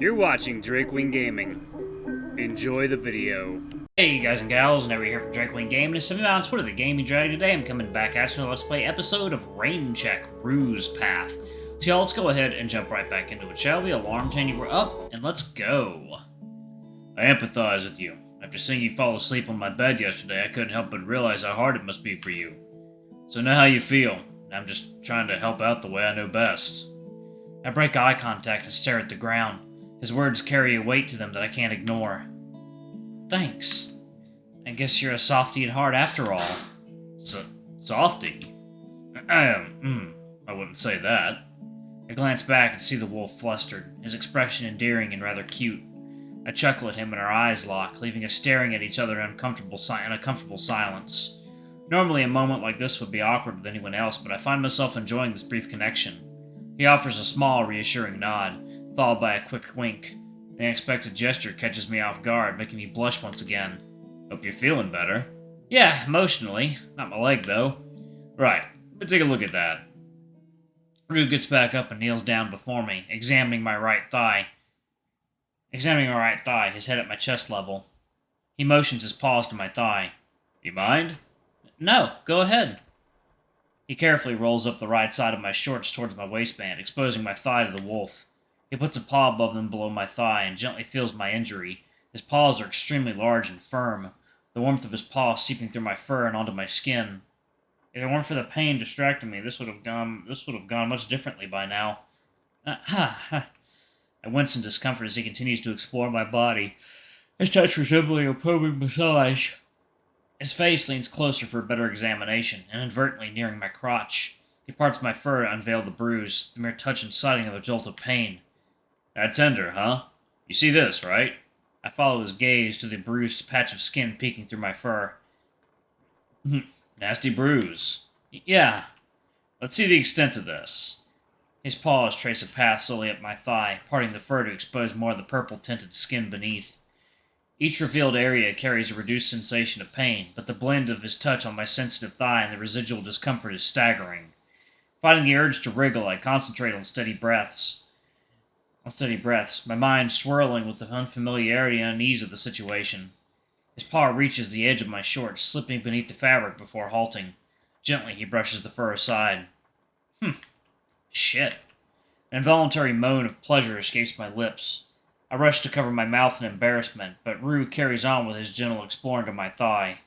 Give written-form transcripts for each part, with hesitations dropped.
You're watching Drakewing Gaming. Enjoy the video. Hey guys and gals, Never here from Drakewing Gaming. It's something on Twitter, the Gaming Dragon. Today I'm coming back at you with a Let's Play episode of Rain Check, Rou's Path. So y'all, let's go ahead and jump right back into it, shall we? Alarm chain, we're up, and let's go. I empathize with you. After seeing you fall asleep on my bed yesterday, I couldn't help but realize how hard it must be for you. So know how you feel. I'm just trying to help out the way I know best. I break eye contact and stare at the ground. His words carry a weight to them that I can't ignore. Thanks. I guess you're a softy at heart after all. Softy? I wouldn't say that. I glance back and see the wolf flustered, his expression endearing and rather cute. I chuckle at him and our eyes lock, leaving us staring at each other in a comfortable silence. Normally a moment like this would be awkward with anyone else, but I find myself enjoying this brief connection. He offers a small, reassuring nod, followed by a quick wink. The unexpected gesture catches me off guard, making me blush once again. Hope you're feeling better. Yeah, emotionally. Not my leg, though. Right, let's take a look at that. Rou gets back up and kneels down before me, examining my right thigh, his head at my chest level. He motions his paws to my thigh. You mind? No, go ahead. He carefully rolls up the right side of my shorts towards my waistband, exposing my thigh to the wolf. He puts a paw above and below my thigh and gently feels my injury. His paws are extremely large and firm, the warmth of his paw seeping through my fur and onto my skin. If it weren't for the pain distracting me, this would have gone much differently by now. I wince in discomfort as he continues to explore my body, his touch resembling a probing massage. His face leans closer for a better examination, inadvertently nearing my crotch. He parts my fur to unveil the bruise, the mere touch inciting of a jolt of pain. That tender, huh? You see this, right? I follow his gaze to the bruised patch of skin peeking through my fur. Nasty bruise. Yeah. Let's see the extent of this. His paws trace a path slowly up my thigh, parting the fur to expose more of the purple-tinted skin beneath. Each revealed area carries a reduced sensation of pain, but the blend of his touch on my sensitive thigh and the residual discomfort is staggering. Fighting the urge to wriggle, I concentrate on steady breaths, my mind swirling with the unfamiliarity and unease of the situation. His paw reaches the edge of my shorts, slipping beneath the fabric before halting. Gently, he brushes the fur aside. Shit. An involuntary moan of pleasure escapes my lips. I rush to cover my mouth in embarrassment, but Rou carries on with his gentle exploring of my thigh.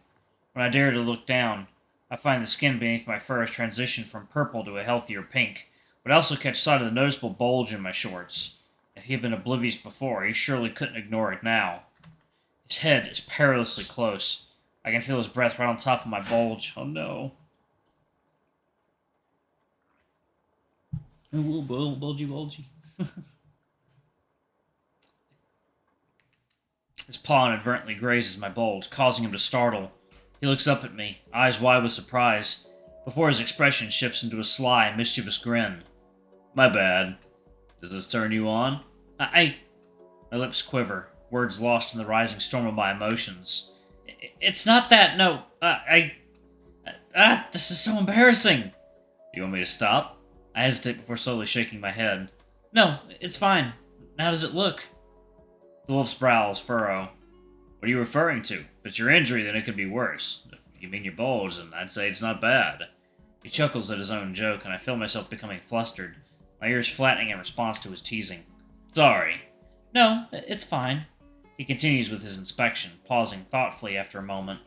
When I dare to look down, I find the skin beneath my fur has transitioned from purple to a healthier pink, but I also catch sight of the noticeable bulge in my shorts. If he had been oblivious before, he surely couldn't ignore it now. His head is perilously close. I can feel his breath right on top of my bulge. Oh no. A little bulgy. His paw inadvertently grazes my bulge, causing him to startle. He looks up at me, eyes wide with surprise, before his expression shifts into a sly, mischievous grin. My bad. Does this turn you on? My lips quiver, words lost in the rising storm of my emotions. It's not that, no. This is so embarrassing. Do you want me to stop? I hesitate before slowly shaking my head. No, it's fine. How does it look? The wolf's brows furrow. What are you referring to? If it's your injury, then it could be worse. If you mean your bulge, then I'd say it's not bad. He chuckles at his own joke, and I feel myself becoming flustered, my ears flattening in response to his teasing. Sorry. No, it's fine. He continues with his inspection, pausing thoughtfully after a moment.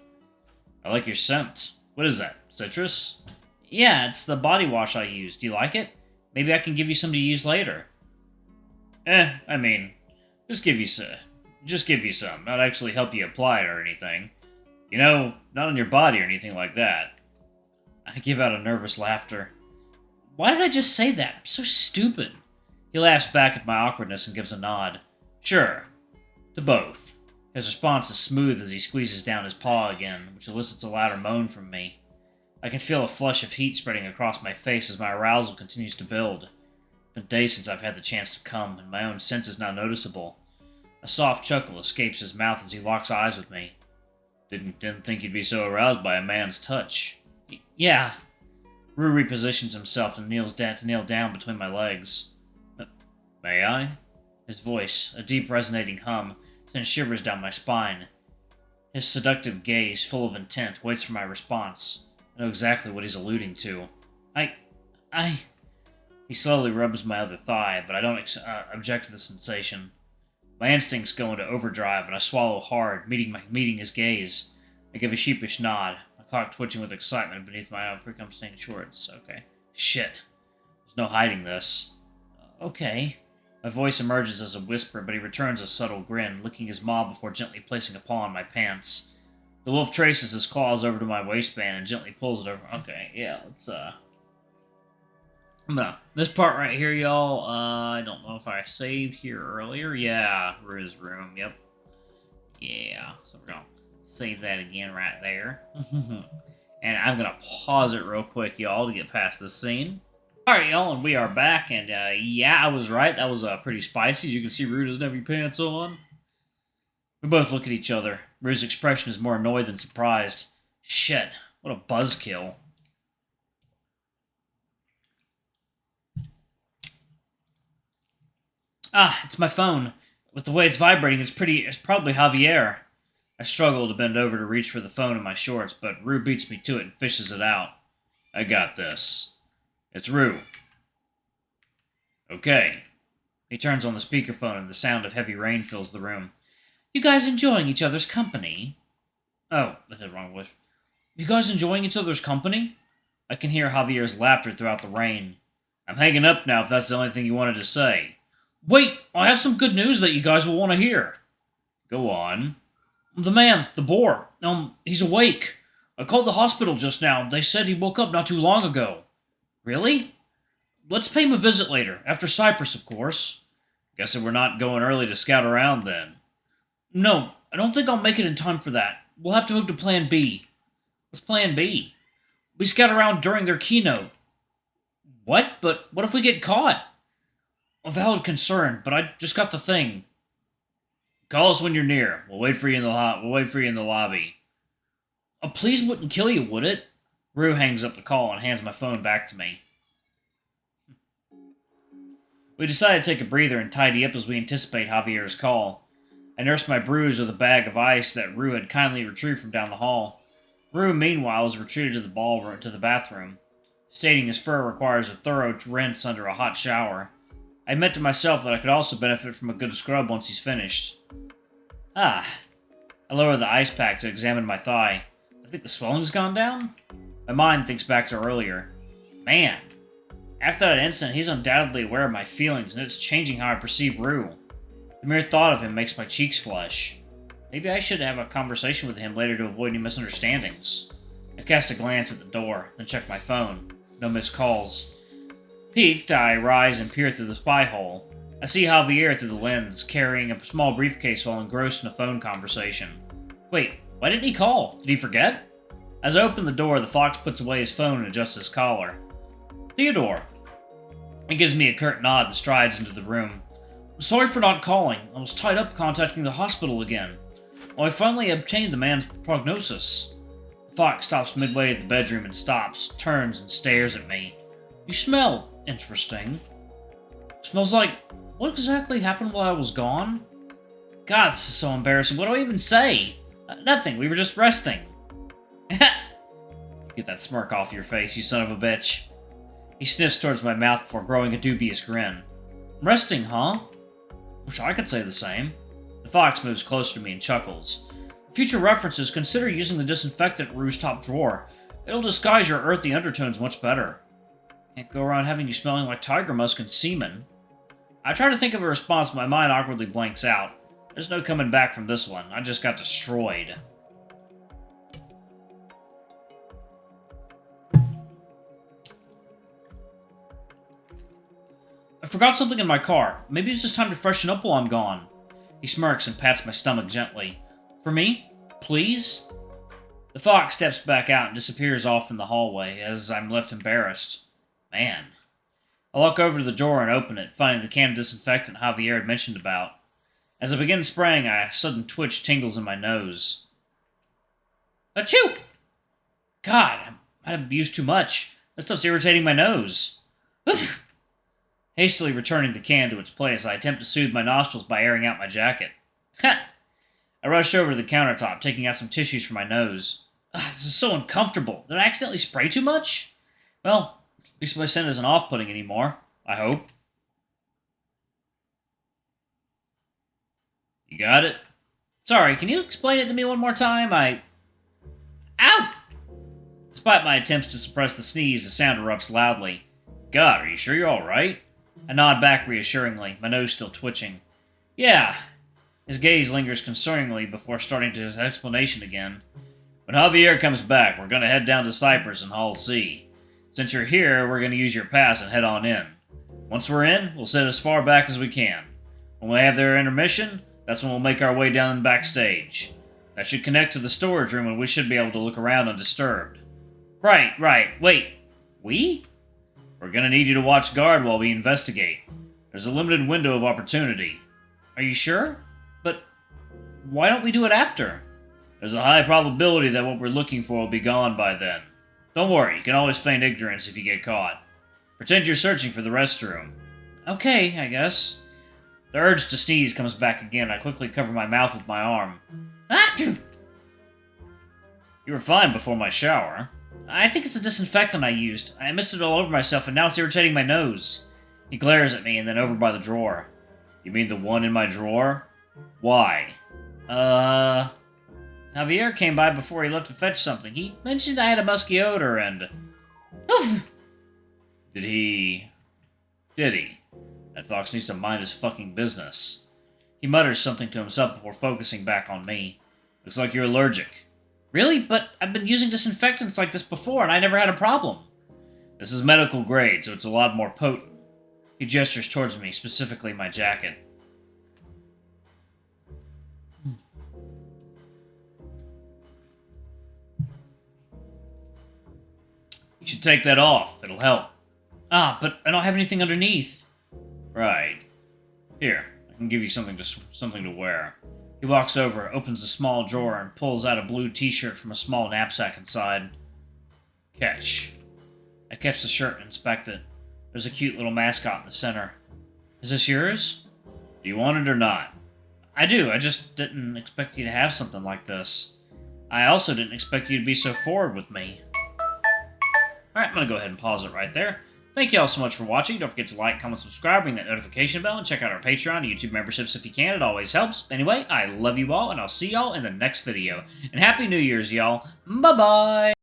I like your scent. What is that, citrus? Yeah, it's the body wash I use. Do you like it? Maybe I can give you some to use later. Just give you some, not actually help you apply it or anything. You know, not on your body or anything like that. I give out a nervous laughter. Why did I just say that? I'm so stupid. He laughs back at my awkwardness and gives a nod. Sure. To both. His response is smooth as he squeezes down his paw again, which elicits a louder moan from me. I can feel a flush of heat spreading across my face as my arousal continues to build. It's been days since I've had the chance to come, and my own scent is now noticeable. A soft chuckle escapes his mouth as he locks eyes with me. Didn't think you'd be so aroused by a man's touch. Yeah. Rou repositions himself to kneel down between my legs. May I? His voice, a deep resonating hum, sent shivers down my spine. His seductive gaze, full of intent, waits for my response. I know exactly what he's alluding to. I... He slowly rubs my other thigh, but I don't object to the sensation. My instincts go into overdrive, and I swallow hard, meeting his gaze. I give a sheepish nod, my cock twitching with excitement beneath my unprecomstained shorts. Okay. Shit. There's no hiding this. Okay. My voice emerges as a whisper, but he returns a subtle grin, licking his maw before gently placing a paw on my pants. The wolf traces his claws over to my waistband and gently pulls it over. Okay, yeah, let's, No, this part right here, y'all, I don't know if I saved here earlier. Yeah, Ru's room, yep. Yeah, so we're gonna save that again right there. And I'm gonna pause it real quick, y'all, to get past this scene. Alright, y'all, and we are back, and yeah, I was right. That was pretty spicy. As you can see, Rue doesn't have any pants on. We both look at each other. Rue's expression is more annoyed than surprised. Shit, what a buzzkill. Ah, it's my phone. With the way it's vibrating, it's probably Javier. I struggle to bend over to reach for the phone in my shorts, but Rue beats me to it and fishes it out. I got this. It's Rue. Okay. He turns on the speakerphone and the sound of heavy rain fills the room. You guys enjoying each other's company? Oh, I did the wrong voice. You guys enjoying each other's company? I can hear Javier's laughter throughout the rain. I'm hanging up now if that's the only thing you wanted to say. Wait, I have some good news that you guys will want to hear. Go on. The man, the boar, he's awake. I called the hospital just now. They said he woke up not too long ago. Really? Let's pay him a visit later, after Cyprus, of course. Guessing we're not going early to scout around then. No, I don't think I'll make it in time for that. We'll have to move to Plan B. What's Plan B? We scout around during their keynote. What? But what if we get caught? A valid concern, but I just got the thing. Call us when you're near. We'll wait for you in the lobby. Please wouldn't kill you, would it? Rue hangs up the call and hands my phone back to me. We decide to take a breather and tidy up as we anticipate Javier's call. I nurse my bruise with a bag of ice that Rue had kindly retrieved from down the hall. Rue, meanwhile, has retreated to the bathroom, stating his fur requires a thorough rinse under a hot shower. I admit to myself that I could also benefit from a good scrub once he's finished. Ah. I lower the ice pack to examine my thigh. I think the swelling's gone down? My mind thinks back to earlier. Man. After that incident, he's undoubtedly aware of my feelings, and it's changing how I perceive Rue. The mere thought of him makes my cheeks flush. Maybe I should have a conversation with him later to avoid any misunderstandings. I cast a glance at the door, then check my phone. No missed calls. Piqued, I rise and peer through the spy hole. I see Javier through the lens, carrying a small briefcase while engrossed in a phone conversation. Wait, why didn't he call? Did he forget? As I open the door, the fox puts away his phone and adjusts his collar. Theodore. He gives me a curt nod and strides into the room. I'm sorry for not calling. I was tied up contacting the hospital again. Well, I finally obtained the man's prognosis. The fox stops midway at the bedroom and stops, turns, and stares at me. You smell interesting. Smells like... What exactly happened while I was gone? God, this is so embarrassing. What do I even say? Nothing. We were just resting. Get that smirk off your face, you son of a bitch. He sniffs towards my mouth before growing a dubious grin. Resting, huh? Wish I could say the same. The fox moves closer to me and chuckles. For future references, consider using the disinfectant in Rue's top drawer. It'll disguise your earthy undertones much better. Can't go around having you smelling like tiger musk and semen. I try to think of a response, but my mind awkwardly blanks out. There's no coming back from this one. I just got destroyed. I forgot something in my car. Maybe it's just time to freshen up while I'm gone. He smirks and pats my stomach gently. For me? Please? The fox steps back out and disappears off in the hallway as I'm left embarrassed. Man. I walk over to the door and open it, finding the can of disinfectant Javier had mentioned about. As I begin spraying, a sudden twitch tingles in my nose. Achoo! God, I might have used too much. That stuff's irritating my nose. Hastily returning the can to its place, I attempt to soothe my nostrils by airing out my jacket. Ha! I rush over to the countertop, taking out some tissues for my nose. This is so uncomfortable. Did I accidentally spray too much? Well, at least my scent isn't off-putting anymore. I hope. You got it? Sorry, can you explain it to me one more time? Ow! Despite my attempts to suppress the sneeze, the sound erupts loudly. God, are you sure you're alright? I nod back reassuringly, my nose still twitching. Yeah. His gaze lingers concerningly before starting to his explanation again. When Javier comes back, we're going to head down to Cyprus and Hull C. Since you're here, we're going to use your pass and head on in. Once we're in, we'll sit as far back as we can. When we have their intermission, that's when we'll make our way down backstage. That should connect to the storage room and we should be able to look around undisturbed. Right. Wait. We? We're gonna need you to watch guard while we investigate. There's a limited window of opportunity. Are you sure? But why don't we do it after? There's a high probability that what we're looking for will be gone by then. Don't worry, you can always feign ignorance if you get caught. Pretend you're searching for the restroom. Okay, I guess. The urge to sneeze comes back again. I quickly cover my mouth with my arm. You were fine before my shower. I think it's the disinfectant I used. I missed it all over myself, and now it's irritating my nose. He glares at me, and then over by the drawer. You mean the one in my drawer? Why? Javier came by before he left to fetch something. He mentioned I had a musky odor, and... Did he? That fox needs to mind his fucking business. He mutters something to himself before focusing back on me. Looks like you're allergic. Really? But I've been using disinfectants like this before, and I never had a problem. This is medical grade, so it's a lot more potent. He gestures towards me, specifically my jacket. You should take that off. It'll help. But I don't have anything underneath. Right. Here, I can give you something to wear. He walks over, opens a small drawer, and pulls out a blue t-shirt from a small knapsack inside. Catch. I catch the shirt and inspect it. There's a cute little mascot in the center. Is this yours? Do you want it or not? I do, I just didn't expect you to have something like this. I also didn't expect you to be so forward with me. Alright, I'm gonna go ahead and pause it right there. Thank you all so much for watching. Don't forget to like, comment, subscribe, ring that notification bell, and check out our Patreon and YouTube memberships if you can. It always helps. Anyway, I love you all, and I'll see y'all in the next video. And Happy New Year's, y'all. Bye-bye!